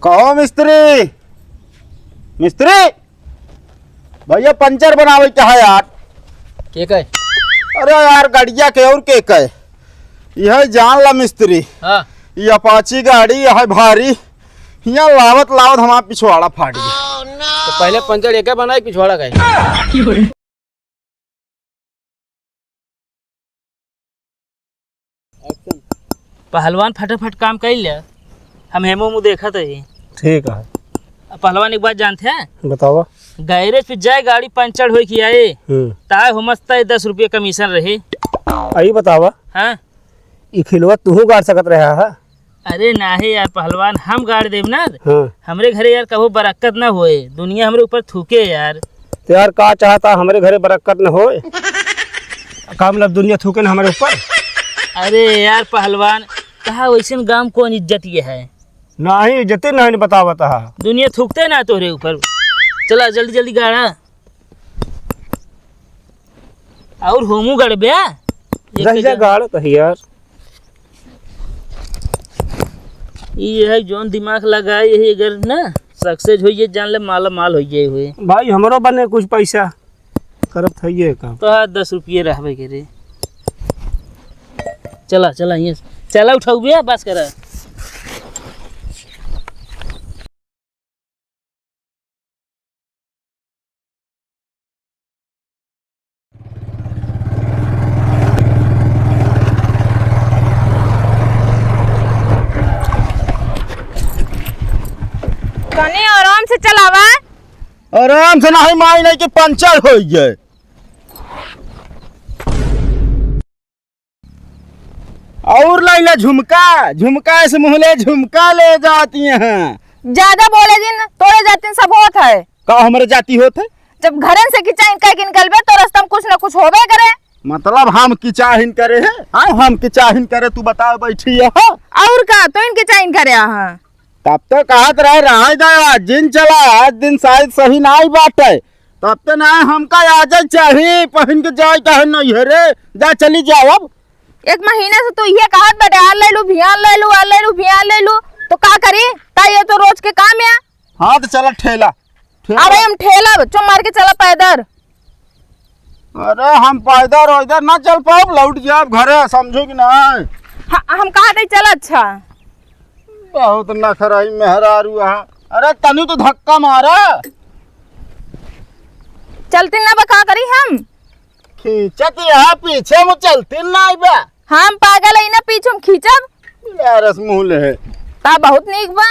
कहो मिस्त्री। मिस्त्री भैया पंचर बनावे क्या है यार? के कहे? अरे यार गाड़िया के और के कहे यह जान ला मिस्त्री। हाँ ये अपाची गाड़ी यह भारी यहाँ लावत लावत हमारा पिछवाड़ा फाट गया। तो पहले पंचर एक बनाए पिछवाड़ा गए। पहलवान फटाफट काम कर लिया। हम हेमो मुँह देखा था ही। ठीक है पहलवान एक बात जानते हैं? बताओ। गैरेज पे जाए गाड़ी पंचर हो कि आए ताए हो मस्त 10 रुपये कमीशन रहे। आई बतावा। हाँ ये खिलवा तू गाड़ सकत रहा है? अरे नाही यार पहलवान हम गाड़ देव ना। हाँ। हमरे घरे यार कहो बरक्कत ना होए, दुनिया हमरे ऊपर थूके यार। तो यार का चाहता हमारे घरे बरक्कत न होए का मतलब दुनिया थूके ना हमारे ऊपर? अरे यार पहलवान कहा वैसे गांव कौन इज्जत ये है? नहीं इज्जत नहीं बतावता है। दुनिया थूकते ना तोरे ऊपर। चला जल्दी जल्दी गाड़ा और होमू गड़बे रह जा गाड़ कही यार। ये है जोन दिमाग लगाए यही अगर ना सक्सेस होइए जान ले माला माल हो जाए हुए। भाई हमरो बने कुछ पैसा करब थइए काम। तो 10 रुपये रहबे करे। चला चला ये चला उठाऊ बे बस करा। कने आराम से चलावा। आराम से नहीं माई नहीं कि पंचर हो गए। और लाइला झुमका झुमका इस मुहले झुमका ले जाती हैं। ज्यादा बोले दिन तोड़े जाते सब होत है। का हमारे जाती होते जब घरन से किचा इनका के निकलबे तो रास्ता में कुछ न कुछ होबे करे। मतलब हम किचाहिन करे है? हाँ हम किचाहिन करे तू बता बैठी है। और का तो इनके चाइन करे हां। तब तो कहत रहे रहा दया जिन चला आज दिन शायद सही नहीं बाटे तब तो ना हमका आज चाहिए पहन के जाए कहे नहीं है रे जा चली जाओ। अब एक महीने से तू ये कहत बटे आल ले लू भियान ले लू आल ले लू भियान ले लू तो का करी ता ये तो रोज के काम है। हाँ तो चला ठेला अरे हम ठेला चो मार के चला पैदल। अरे हम पैदल उधर ना चल पाओ लौट जाओ घरे समझो कि नहीं। हम कहा थे चल अच्छा बहुत नखराई मेहरारू है। अरे तनु तो धक्का मारा चलती ना बका करी हम खींचत यहाँ पीछे में चलती नहीं बा। हम पागल है ना पीछे हम खींचब यार मुँह है ता बहुत नीक बा।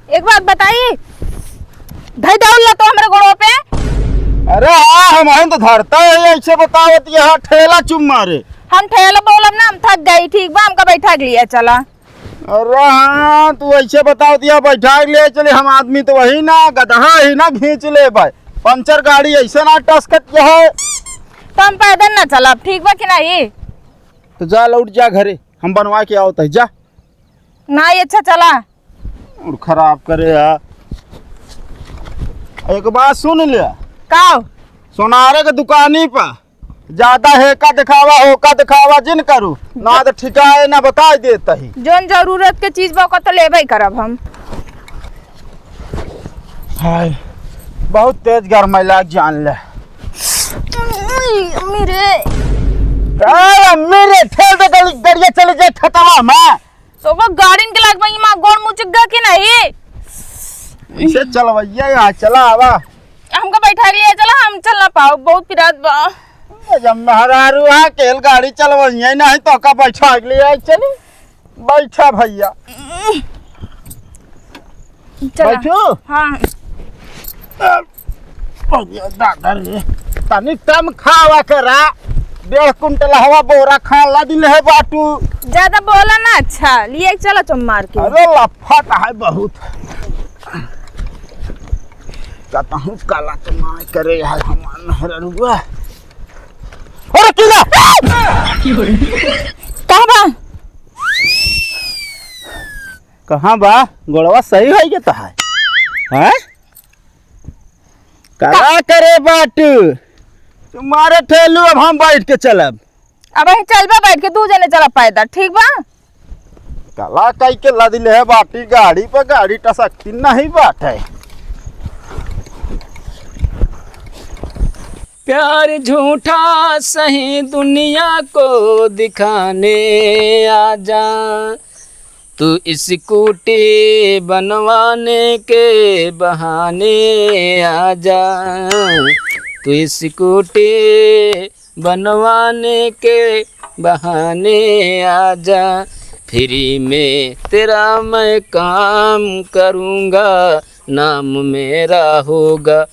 एक बात बताइए धई दौड़ तो हमारे गोड़ों पे। अरे हाँ हम तो धरता है ऐसे बतावत यहाँ ठेला चुम मारे। हम ठेला बोलब ना हम थक गई ठीक बा हमका बैठा लिया चला। अरे हाँ तू ऐसे बताओ दिया बैठा ले चले हम आदमी तो वही ना गधा ही ना खींच ले भाई पंचर गाड़ी ऐसे ना टसकत है। तो हम पैदल ना चलब ठीक बा कि नहीं? तो जा लौट जा घरे हम बनवा के आओ जा ना ये अच्छा चला और खराब करे यार। एक बात सुन लिया का सोनारे के दुकानी पर ज्यादा हेका दिखावा होका दिखावा जिन करू ना तो ठिकाए ना बता देता ही। जोन जरूरत के चीज बा तो लेबे करब हम। हाय बहुत तेज गरमाई लाग जान ले मेरे ठेल दे गड़िया चले जाए खतवा में तो वो गाड़ी के लाग में मां गोड़ मुंह चिग्गा कि नहीं? इसे चलवैया यहाँ चला आवा हमका बैठा लिया चला हम चल ना पाओ बहुत पिरात बा। जब मेहरारू है केल गाड़ी चलवैया नहीं तो का बैठा लिया चली बैठा भैया बैठो। हाँ तनी कम खावा करा 1.5 कुंटल हवा बोरा खा ला दिल है बाटू। ज्यादा बोला ना अच्छा लिए चला तुम मार के। अरे लफट है बहुत कहता हूँ काला तो ना करे यार हमारा मेहरारूआ। अरे किला कहाँ बा? कहाँ बा गोड़वा सही है क्या तो है हैं? करा करे बाटू तुम्हारे ठेलू अब हम बैठ के चलब। अब वही चलबा बैठ के तू जने चला पैदल ठीक बा। कला कई के लदिले है बाटी गाड़ी पर गाड़ी टसकती नहीं बाटे। प्यार झूठा सही दुनिया को दिखाने आजा, तू स्कूटी बनवाने के बहाने आजा, तू स्कूटी बनवाने के बहाने आजा, फ्री में तेरा मैं काम करूँगा, नाम मेरा होगा।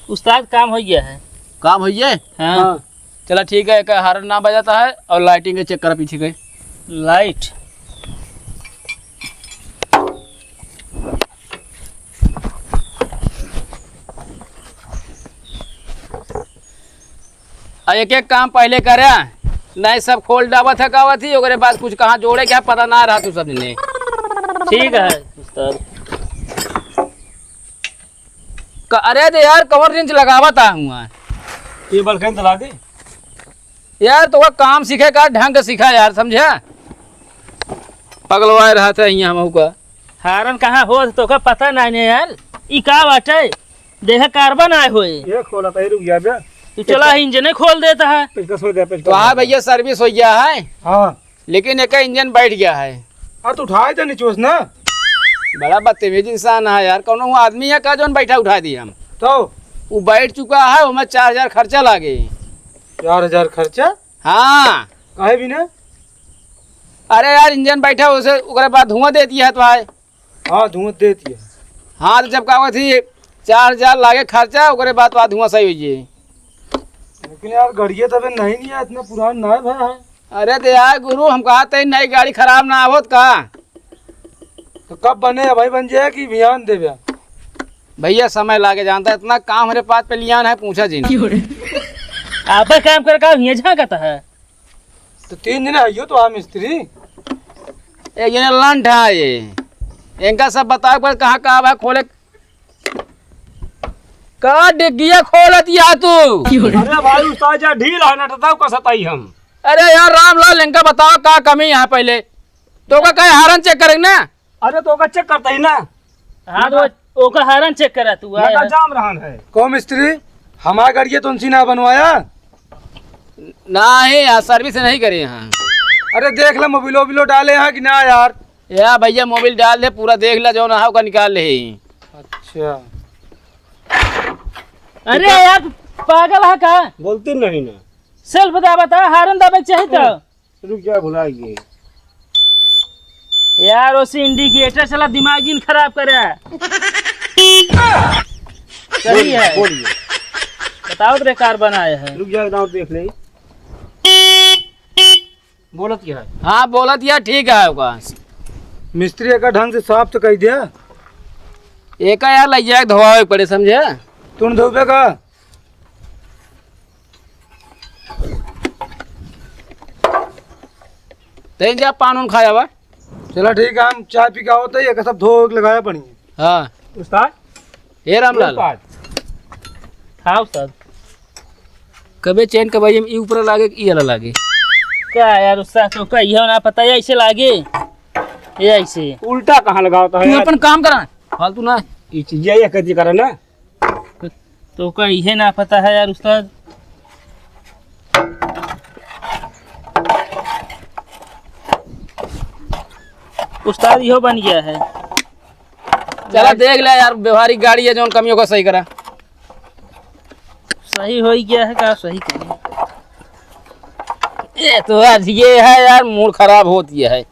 उस्ताद काम हो गया है। काम हो गया। हाँ चला ठीक है, एक हारन ना बजाता है और लाइटिंग के चेक करा पीछे गए। लाइट एक एक काम पहले करे, नहीं सब खोल डाबा था कावा थी, ओकरे बाद कुछ कहाँ जोड़े क्या पता ना रहा तू सब ने। ठीक है उस्ताद। अरे दे यार कवर रिंच लगावा था हुआ टेबल के चला दे यार, तो काम सीखे का ढंग सीखा यार, समझा। पगलवाए रहा था यहाँ हमहू का। हारन कहाँ हो तो का पता नहीं यार। ई का बाटे देखा कार्बन आए होए। ये खोला था रुक गया बे। तू चला इंजन खोल देता है। पेचकस हो गया तो हाँ भैया सर्विस हो गया है, हाँ लेकिन एक इंजन बैठ गया है। हाँ तो उठाए थे नीचोस ना। बड़ा बदतमीज इंसान है यार, कौन आदमी है का जो बैठा उठा दिया हम। तो वो बैठ चुका है, उसमें 4000 खर्चा लागे। 4000 खर्चा? हाँ काहे भी ना। अरे यार इंजन बैठा उसे उसके बाद धुआं दे दिया है तो भाई। हाँ धुआं देती है। हाँ तो जब कहा थी 4000 लागे खर्चा, उसके बाद धुआं सही हुई। लेकिन यार गाड़िया तब नहीं है, इतना पुराना ना है भाई। अरे तो यार गुरु हम कहा थे नई गाड़ी खराब ना होत का। तो कब बने भाई, बन जाए कि भियान दे भैया। भैया समय लागे, जानता है इतना काम हमारे पास पे लियान है, पूछा जी नहीं। आप काम कर का ये झांकता है। तो 3 दिन आइयो तो आ मिस्त्री। एक जने लंठ है ये, इनका सब बताओ पर कहाँ कहाँ है खोले का डिग्गिया खोल दिया तू। अरे भाई उस्ताद जा ढील है ना बताओ कसताई हम। अरे यार रामलाल इनका बताओ का कमी है पहले तो का कहे हारन चेक करेंगे ना। अरे तो का चेक करता ही ना। हाँ तो ओका हारन चेक करा तू आया। लगा जाम रहा है। कौन मिस्त्री हमारा गाड़िया तो उनसी ना बनवाया। नहीं यार सर्विस नहीं करे यहाँ। अरे देख ले मोबिलो वोबिलो डाले हैं कि ना यार। यार भैया मोबाइल डाल दे पूरा देख ले, जो ना का निकाल ले। अच्छा अरे यार पागल है का। बोलती नहीं ना। सेल्फ बता हारन दबे चाहिए तो रुक जा भुलाइए यार। उसी इंडिकेटर चला दिमाग जिन खराब करे। सही है बोलिए। बताओ तो कार्बन आया है। रुक जा दांत देख ले। बोलत क्या है। हाँ बोला दिया ठीक है होगा। मिस्त्री का ढंग से साफ तो कह दिया। एक यार लग जाए धोआ पड़े, समझे। तुम धोबे का तेज जा पान उन खाया हुआ। चला ठीक है, हम चाय पी का होता है सब धो लगाया पड़ी। हाँ उस्ताद ये रामलाल हाँ उस्ताद। कबे चैन कब ई ऊपर लागे कि ये लागे। क्या यार उस्ताद तो का यह ना पता है ऐसे लागे ये ऐसे। उल्टा कहाँ लगाता है तू यार? अपन काम करा फालतू ना। ये चीज ये कदी करे ना। तो का यह ना पता है यार उस्ताद। उस्ताद यो बन गया है। चला देख ले यार, व्यवहारिक गाड़ी है जो कमियों को सही करा। सही हो ही गया है का सही करें। ये तो आज ये है यार, मूड खराब होती है।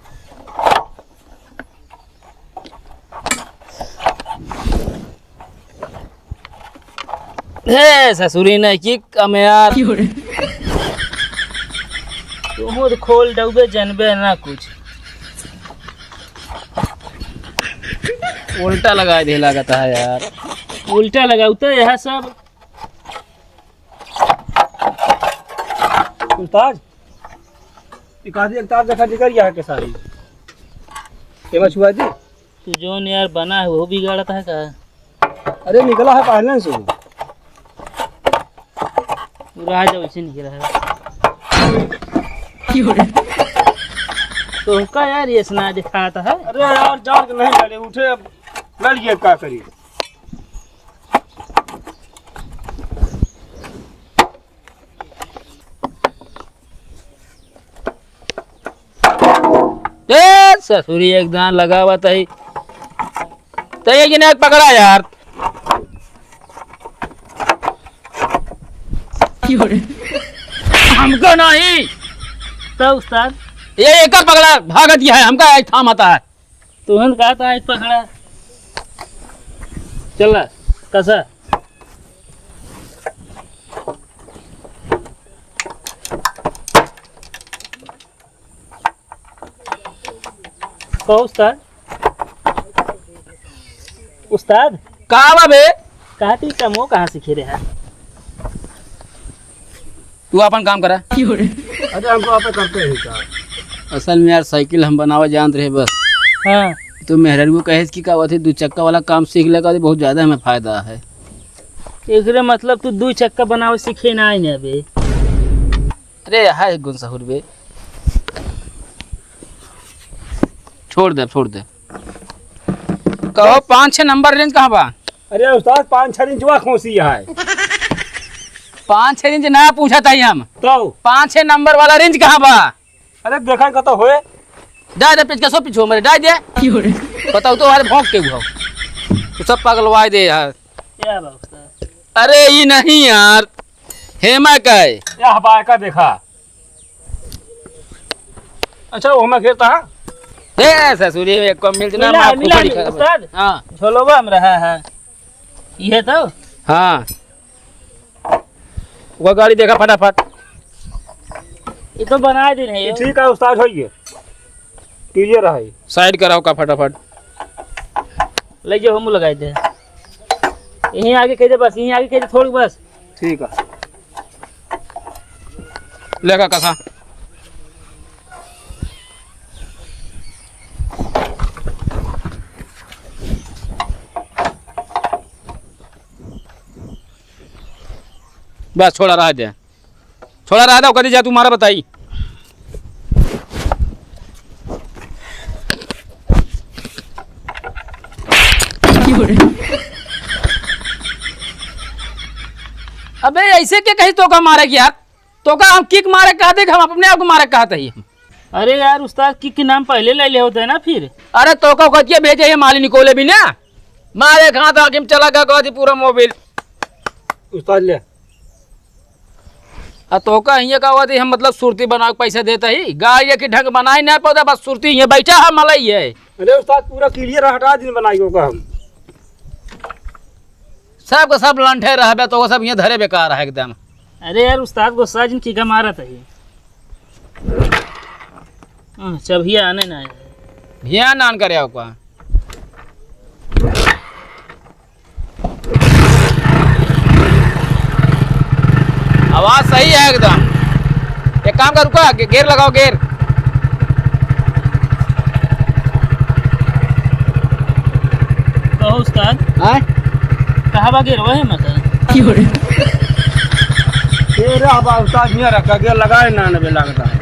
हे ससुरी ने की कम यार। तुम तो खोल डूबे जनबे ना कुछ। उल्टा लगा दे लगता है यार। उल्टा लगाऊ तो यह सब। उस्ताद एक आधी एक तार देखा दिकर यहाँ के सारी ये मछुआ दी। तू जोन यार बना है वो बिगाड़ता है का। अरे निकला है पहले से। पूरा आ जाओ इसे निकला है। तो का यार ये सुना दिखाता है। अरे यार जान के नहीं लड़े, उठे अब लड़ गए, क्या करिए। ससुरी एकदम लगा हुआ तही तही कि नहीं पकड़ा यार। हमको नहीं तो उस्ताद ये एक पकड़ा भाग दिया है, हमका एक थाम आता है। तुहन कहा था एक पकड़ा चल कैसा कहो उस्ताद। उस्ताद कहा बे कहा थी कमो कहाँ सीखे रहे हैं। तू अपन काम करा। अरे हमको आप करते हैं क्या। असल में यार साइकिल हम बनावा जानते रहे बस। हाँ तो मेहरर को कहे कि का थी 2 चक्का वाला काम सीख लेगा तो बहुत ज्यादा हमें फायदा है। एकरे मतलब तू 2 चक्का बनावे सीखे ना आई बे। अरे हाय गुण सहूर बे, छोड़ दे कहो 5-6 नंबर रेंज कहाँ बा। अरे उस्ताद 5-6 इंच वा खोसी है 5-6 इंच ना पूछा था हम, तो 5-6 नंबर वाला रेंज कहाँ बा। अरे देखा का तो होए डाल दे पिछका सो पीछो मेरे डाल दे बताओ तो हमारे भौंक के हुआ तो सब पगलवा दे यार। क्या बा उस्ताद। अरे ये नहीं यार हेमा का है। या हवा का देखा। अच्छा वो मैं खेलता है। ए ससुरी एक को मिल ना मिला मां है, मिला खूब है, उस्ताद। हां झोलोबा में रहा है ये तो। हां वो गाड़ी देखा फटाफट। ये तो बना दे रहे ठीक है उस्ताद होइए क्लियर है। साइड कराओ का फटाफट। ले जाओ हम लगाए दे यहीं आगे कह दे बस, यहीं आगे कह दे थोड़ी बस। ठीक है लेगा कसा बस छोड़ा रहा दे कदी जा तुम्हारा बताई। अबे ऐसे क्या कही तो का मारे यार, तो का हम किक मारे कहा थे, हम अपने आप को मारे कहा था। अरे यार उस्ताद की नाम पहले ले ले होते है ना फिर। अरे तो का कतिया भेजे ये माली निकोले भी ना मारे कहा था कि चला गया कहती पूरा मोबाइल उस्ताद ले। तो का हिया का हुआ थी हम मतलब सुरती बना के पैसा देता ही गाय के ढंग बनाई नहीं पौधा बस सुरती ये बैठा है मलाई है। अरे उस्ताद पूरा क्लियर हटा दिन बनाई होगा हम सब का सब लंठे रहे तो सब ये धरे बेकार है एकदम। अरे यार उस्ताद गुस्सा जिन की का मारा था ये चबिया आने ना ध्यान नान करे का आवाज सही है एकदम। एक काम कर रुका गेर लगाओ गेर। कहो उस्ताद कहा बा गिर वही मत तेरे हवा उस्ताद नहीं रखा गेर लगाए ना नबे लगता है।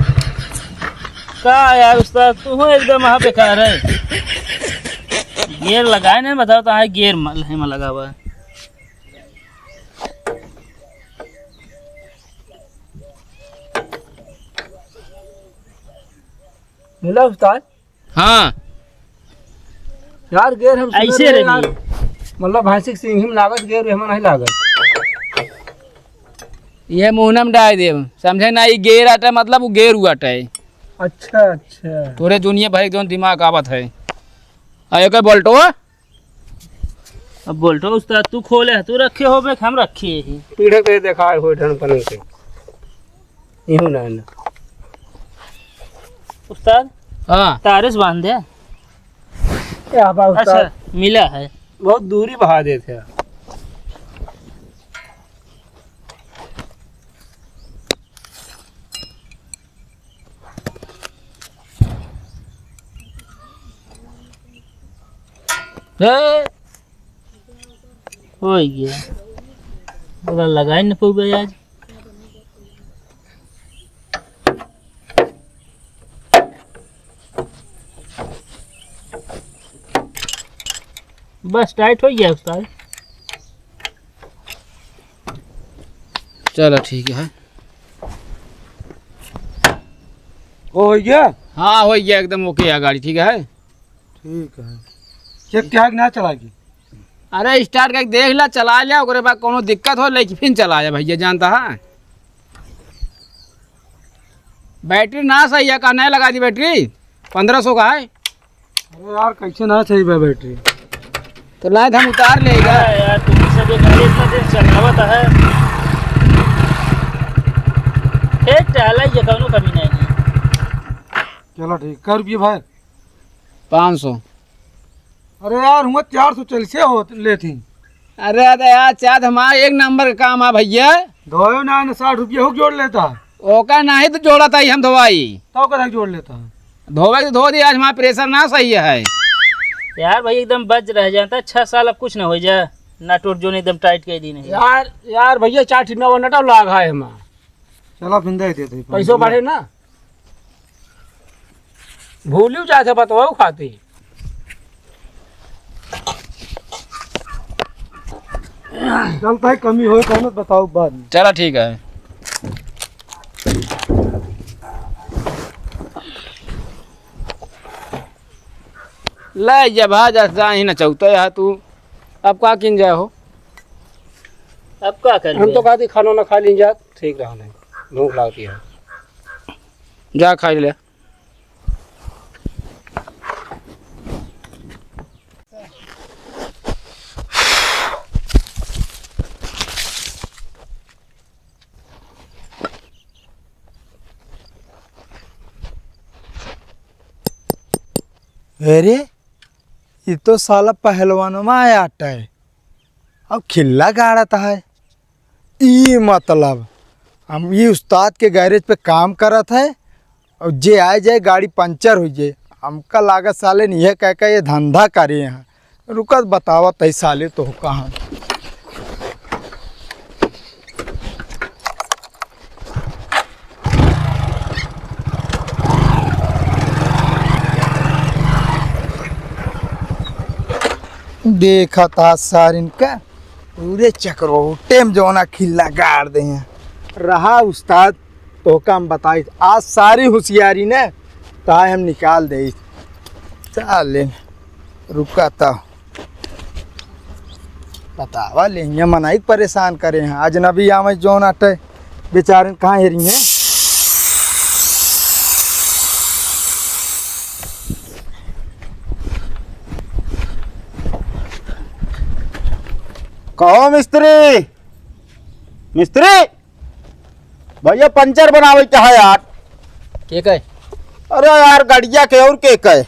का यार उस्ताद तू एकदम वहाँ बेकार है। गियर लगाए नहीं बताओ तो गियर में लगा हुआ है। मिला उस्ताद। हाँ यार गेर हम सुने ऐसे रहे रही यार, मतलब भांसी सिंह में लागत गेर हम नहीं लागत। ये मुहनम डाल दे समझे ना ये गेर आटा मतलब वो गेर हुआ है। अच्छा अच्छा पूरे दुनिया भर एकदम दिमाग आवत है। एक बोल्टो अब बोल्टो उस्ताद तू खोले तू रखे हो बे हम रखे ही पीढ़े पे देखा हो ढंग पन के यूं ना ना उस्ताद हाँ तारे से बांध दे। क्या हवा उस्ताद अच्छा मिला है बहुत दूरी बहा देते हैं। हो गया पूरा लगाई न पऊबे आज। बस टाइट हो गया उस्ताद। चलो ठीक है। हो गया। हाँ हो गया एकदम ओके है गाड़ी, ठीक है। ठीक है। चेक क्या ना चलाएगी? अरे स्टार्ट करके देख ला, चला लिया, ओकरे बाद कोनो दिक्कत हो लेकिन फिर चला जा भैया, जानता है। बैटरी ना सही है, का नहीं लगा दी बैटरी, 1500 का है। अरे यार कैसे ना सही है बैटरी? तो लाए हम उतार लेगा यार तुम सब ये गाड़ी इतना देर चलावत है, एक टहला ये कौनो कमी नहीं है। चलो ठीक कर रुपये भाई। 500। अरे यार हुआ 400 चल से हो लेती। अरे यार चाँद हमारा एक नंबर का काम है भैया। धोए ना 60 रुपये हो जोड़ लेता। ओका नहीं तो जोड़ा था हम धोवाई, तो कदा जोड़ लेता। धोवे तो धो दिया, आज हमारा प्रेशर ना सही है। यार भाई एकदम बच रह जाता है, 6 साल अब कुछ ना हो जाए, ना टूट जो एकदम टाइट कर दी नहीं। यार भैया 4 ठीक ना नटा लाग है हमारा। चलो फिर दे देते पैसों बढ़े ना, भूलियो चाहे बतवाओ खाती। चलता है कमी हो तो बताओ बाद में। चलो ठीक है। ले जब आ जा ही न चौथा है तू, अब का किन जाए हो? अब क्या कर हम तो कहते खाना ना खा ली जा, ठीक रहा नहीं, भूख लगती है। जा खा ले। अरे ये तो साला पहलवानों में आया आटा है, अब खिल्ला गाड़ता है। ये मतलब हम ये उस्ताद के गैरेज पे काम करत है और जे आ जाए गाड़ी पंचर हो जाए, हमका लागत साले नहीं है कह ये धंधा करे यहाँ। रुकत बतावत है साले तो कहाँ। देखा था सार इनका पूरे चक्रोटे में जो ना खिल्ला गाड़ दे हैं। रहा उस्ताद तो काम बताई, आज सारी होशियारी ने ताए हम निकाल दे। चल रुका था बतावा ले मनाई परेशान करे हैं। अजनबी आवे जो नाटे बेचारे कहाँ हेरी हैं। कहो मिस्त्री, मिस्त्री भैया पंचर बनावे क्या है यार? ठीक है। अरे यार गाड़िया के और के कहे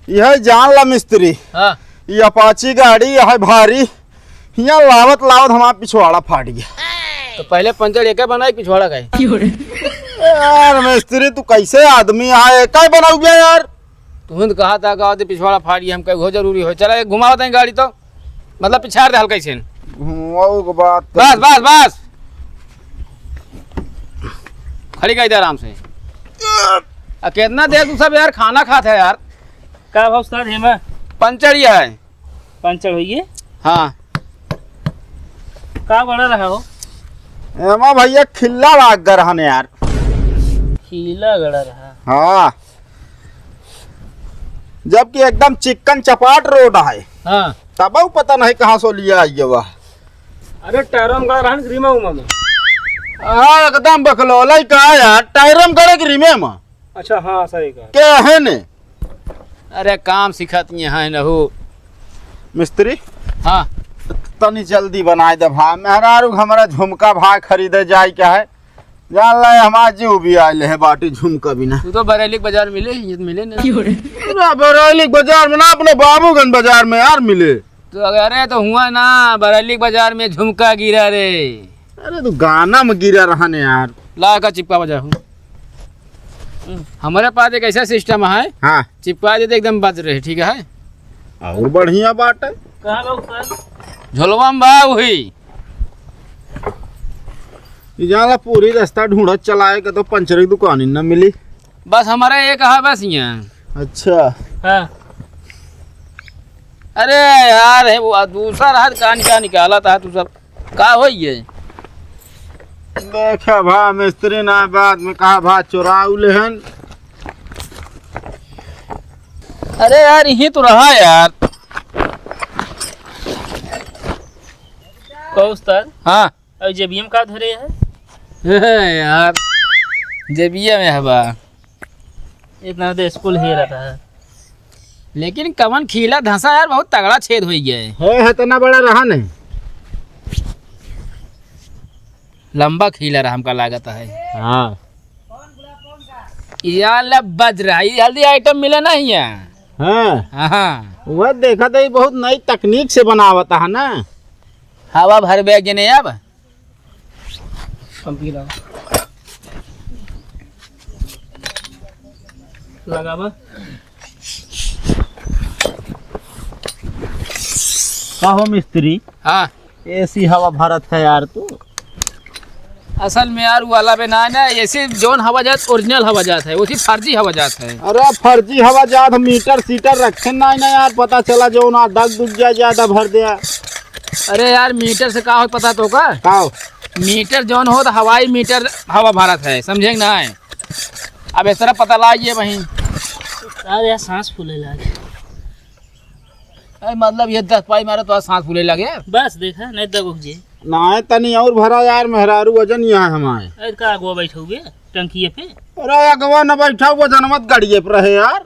यह जान ला मिस्त्री, हाँ ये अपाची गाड़ी यह भारी, यहाँ लावत लावत हमारा पिछवाड़ा फाट गया। तो पहले पंचर एक बनाए पिछवाड़ा का यार मिस्त्री तू कैसे आदमी है, क्या बनाऊ गया यार? तुम कहा था गाँव पिछवाड़ा फाड़ गया, हम कहीं बहुत जरूरी हो। चला घुमा होता है गाड़ी तो मतलब पिछाड़ दे हल्का से। बात बस बस बस खड़ी कर दे आराम से। कितना देर तू सब यार खाना खाते है यार? का भाव उस्ताद है मैं पंचर ही है। पंचर हुई है? हाँ का बड़ा रहा हो? एमा भैया खिल्ला लाग गया रहने यार। खीला गड़ा रहा। हाँ जबकि एकदम चिकन चपाट रोड है, हाँ तब पता नहीं कहाँ से लिया आई वह। अरे टायरों में रहन ग्रीमा उमा में। हाँ एकदम बकलौला कहा यार, टायरम करे ग्रीमे में। अच्छा हाँ सही कहा। क्या है ने अरे काम सिखत यहाँ है नहू मिस्त्री? हाँ तनी जल्दी बनाए दे भाई, मेहरारू हमारा झुमका भाई खरीदे जाए क्या है जान ला, हमारा जीव भी आये है बाटी झुमका बिना। तू तो बरेली बाजार मिले, ये तो मिले ना। बरौली बाजार में ना, अपने बाबूगंज बाजार में यार मिले। तो अरे तो हुआ ना बरेली बाजार में झुमका गिरा रे। अरे तू गाना में गिरा रहा ने यार। ला का चिपका बजा हूँ। हमारे पास एक ऐसा सिस्टम है, हाँ चिपका देते एकदम बज रहे, ठीक है। और बढ़िया बात है। कहाँ बा उस्ताद? झोलवा में बा हुई जाला पूरी रास्ता ढूंढत चलाए के तो पंचर की दुकान ही न मिली। बस हमारा एक है बस यहाँ। अच्छा हाँ अरे यार है वो दूसरा रात कान क्या निकाला था तू सब का हो ये। देखा भा मिस्त्री ना बाद में कहा भा चुराऊ लेहन। अरे यार यही तो रहा यार। कहो उस्ताद, हाँ अब जेबीएम का धरे है? यार जेबिया में है बा, इतना तो स्कूल ही रहता है। लेकिन कवन खीला धंसा यार बहुत तगड़ा छेद हो गया है इतना बड़ा रहा नहीं। लंबा खीला रहा हमका लागत है। हाँ यार बज रहा है जल्दी आइटम मिले ना यहाँ। हाँ हाँ वह देखा तो ये बहुत नई तकनीक से बनावता है ना। हवा भर बैग ने अब लगावा कहो मिस्त्री, हाँ ऐसी हवा भारत है यार तू। असल में यार वाला पे ना ना ऐसे जोन हवा जात ओरिजिनल हवा जात है, उसी फर्जी हवा जात है। अरे फर्जी हवा जात मीटर सीटर रखे ना यार, पता चला जो ना दग दुग जाए ज्यादा भर दिया। अरे यार मीटर से का हो पता तो का, काओ मीटर जोन हो तो हवाई मीटर हवा भारत है, समझे ना है। अब इस तरह पता लाइए वहीं उस्ताद यार सांस फूले लगे। मतलब ये 10 पाई मारे तो सांस फूले लगे। बस देखा नहीं दग उग जे। ना तनी और भरा यार, मेहरारू वजन यहाँ हमारे। अरे का अगवा बैठोगे टंकिए पे? अरे अगवा न बैठा वजन मत गाड़िए पर रहे यार।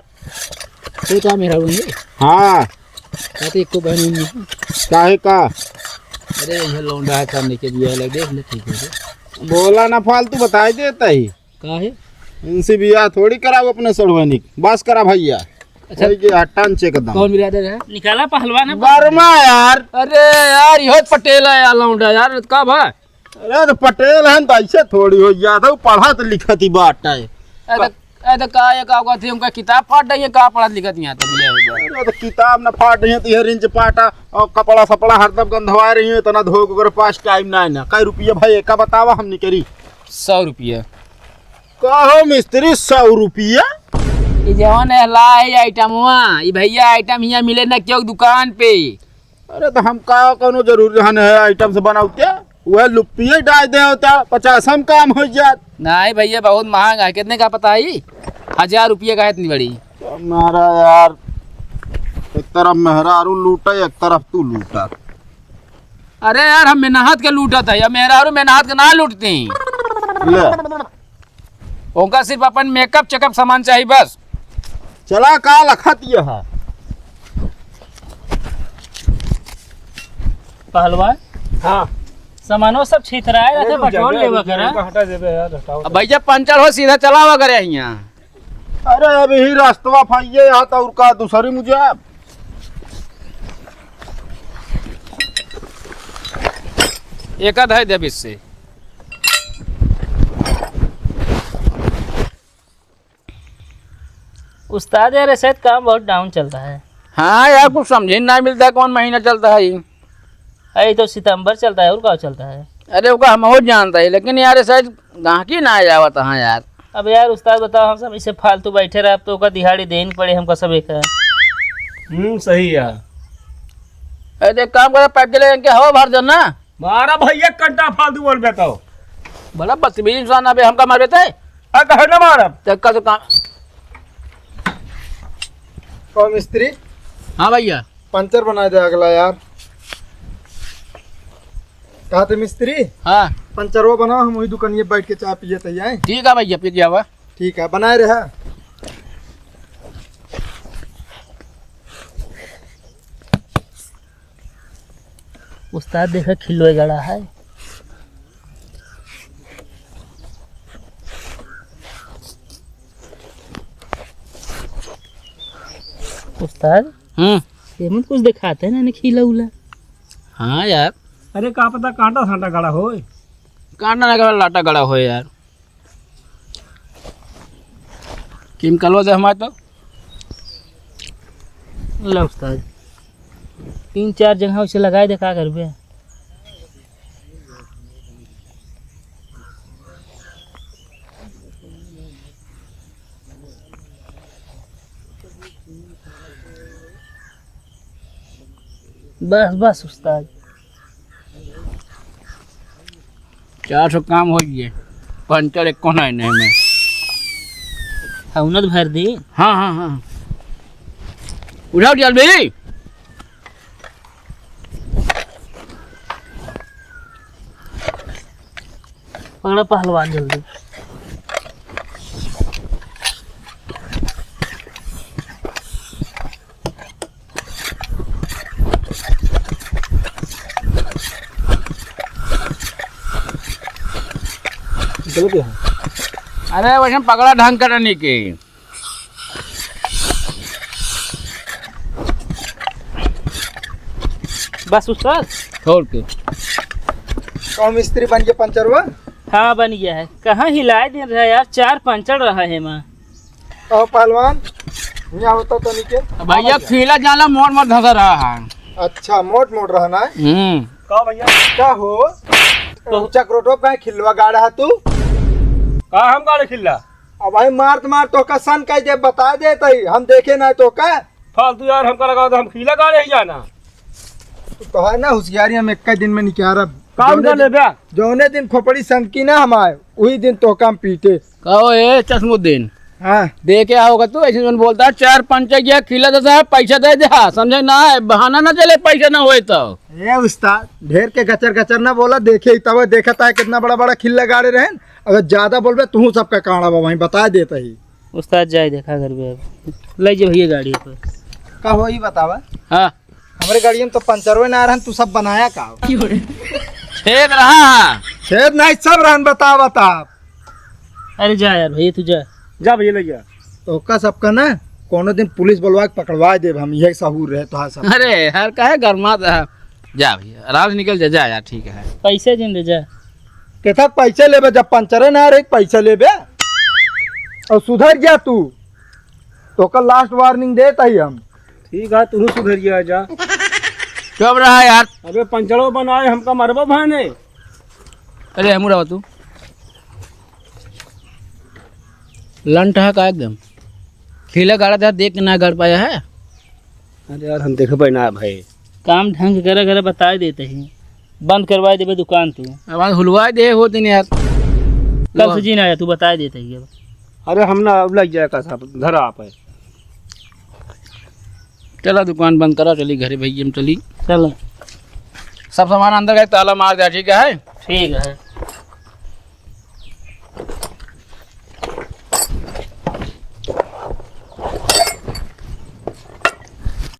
तो क्या मेरा होंगे हाँ तो एक को बहन नहीं है। काहे का अरे ये लौंडा करने के लिए अलग देख ले ठीक है। बोला ना फालतू बताई देता ही। का है इनसे बियाह थोड़ी कराओ अपने सड़वनिक, बस करा भैया। अच्छा ये हट्टान चेक दम कौन बिरादर है? निकाला पहलवान है। वर्मा यार। अरे यार यो पटेल है यार लौंडा यार का भाई। अरे तो पटेल है तो ऐसे थोड़ी हो जाता, पढ़ा तो लिखत ही बात है। ऐसा का ये का थी उनका किताब फाट रही है का पढ़ा लिखत यहाँ तक ये अरे तो किताब न फाट रही है तो ये रिंच पाटा और कपड़ा सपड़ा हरदम गंधवा रही है, इतना धोक कर पास टाइम ना है ना। कई रुपया भाई एक बतावा हमने करी 100 रुपया। कहो मिस्त्री 100 रुपया? ये जवन है ला है आइटम वहाँ ये भैया आइटम यहाँ मिले ना क्यों दुकान पे। अरे तो हम का कोनो जरूरी है आइटम से बनाओ क्या, वह लुप्पिया डाल दे होता 50 हम काम हो जात। नहीं भैया बहुत महंगा है, कितने का पता है? 1000 रुपये का है इतनी बड़ी। हमारा यार एक तरफ मेहरारू लूटा एक तरफ तू लूटा। अरे यार हम मेहनत के लूटा था या मेहरारू मेहनत के ना लूटती। ले उनका सिर्फ अपन मेकअप चेकअप सामान चाहिए बस। चला का लखत यह पहलवान हाँ सामानो सब छितराए रखे, पेट्रोल लेवा करा। हटा देबे यार हटाओ। अब भैया पंचर हो सीधा चला हुआ करे यहाँ। अरे अब ही रास्तवा फाइये यहाँ तो और का दूसरी मुझे एक आध है देव इससे। उस्ताद यार शायद काम बहुत डाउन चलता है। हाँ यार कुछ समझे नहीं मिलता है कौन महीना चलता है। अरे तो सितंबर चलता है और क्या चलता है? अरे वो हम और जानता है लेकिन यार शायद गाहकी ना आ जावत हाँ यार। अब यार उस्ताद बताओ, हम सब इसे फालतू बैठे रहे, अब तो ओका दिहाड़ी देनी पड़े हमको सब एक। सही यार। अरे एक काम करो पैक लेके हवा भर देना। मारा भैया कंटा फालतू बोल बेटा। बड़ा बदतमीज इंसान अबे हमका मार देते है। कहे ना मारा चक्का तो काम। कहो मिस्त्री, हाँ भैया पंचर बना दे अगला यार। कहा थे मिस्त्री हाँ पंचरवा बनाओ, हम वही दुकानिए बैठ के चाय पिए तैयार। ठीक है भैया पी जावा। ठीक है बनाए रहा। उस्ताद देखा खिलवे गड़ा है। उस्ताद ये मत कुछ दिखाते हैं ना खिला उला। हाँ यार अरे का पता कांटा सांटा गड़ा हो। कांटा ना लाटा गड़ा हो यार। किम कलो दे हमारे तो लो उस्ताद 3-4 जगह उसे लगाए दे का करबे। बस बस उस्ताद 400 काम हो गए, पंचर एक कोना है नहीं में। उन्नत भर दी। हाँ हाँ हाँ, उठाओ जल्दी। पकड़ा पहलवान जल्दी। अरे वैसे पकड़ा ढंग करने के। बस उस्ताद। छोड़ के तो मिस्त्री बन के पंचर हुआ। हाँ बन गया है। कहाँ हिलाए दे रहा है यार, 4 पंचर रहा है माँ। तो पहलवान यहाँ होता तो नीचे। भैया खीला जाला मोड़ मत धंसा रहा है। अच्छा मोट मोट रहना है। का भैया क्या हो तो चक्रोटो पे खिलवा गाड़ा है तू। का हम गाड़ी खिल्ला अब भाई मार मार तो का सन कह दे बता देता ही हम देखे ना तो का फालतू यार हमका लगा तो हम खिला गाड़ी ही जाना। तो है ना होशियारी हम एक दिन में निकाल रहा काम कर ले बे। जौने दिन खोपड़ी संकी ना हमारे वही दिन तो काम पीटे। कहो ए चश्मुद्दीन, हाँ दे के आओगे तू ऐसे जोन बोलता है 4 पंचर गया खिला देता है, पैसा दे दे। समझे ना है, बहाना ना चले पैसा ना होए तो। ये उस्ताद ढेर के गचर गचर ना बोला, देखे तब देखा था कितना बड़ा बड़ा खिल्ला गाड़े रहे। अगर ज्यादा बोलबे तू सबका काड़ा वहीं बता देता ही। उस्ताद जाए देखा घर पे, अब ले जा भैया गाड़ी पर। का हो ही बतावा हाँ हमारे गाड़ी में तो पंचरवे ना रहन, तू सब बनाया का छेद रहा है। छेद नहीं सब रहन बता बता। अरे जा यार भैया तू जा। जा भैया ले गया। तो का सबका ना कोनो दिन पुलिस बुलवा के पकड़वा दे, हम यही सहूर रहे तो हाँ सब। अरे हर का है गरमात है। जा भैया आराम से निकल जा, जा यार ठीक है। पैसे दिन दे जा। कहता पैसे लेबे, जब पंचरे ना रहे पैसे लेबे और सुधर गया तू तो कल लास्ट वार्निंग देता ही हम। ठीक है तू सुधर गया जा। चुप रहा यार। अबे पंचड़ो बनाए हमका मरबा भाने। अरे हमू रहा तू लंट है का एकदम खिला गाड़ा था, देख के ना गाड़ पाया है। अरे यार हम देख ना भाई। काम ढंग करे करे बता देते ही, बंद करवा देबे दुकान तू। अब हुलवा दे हो दिन यार। कल से जी ना आया तू बता देते ही। अब अरे हम ना अब लग जाएगा साहब, घर आप है। चला दुकान बंद करा, चली घरे भैया हम चली। चलो सब सामान अंदर का ताला मार दिया, ठीक है। ठीक है।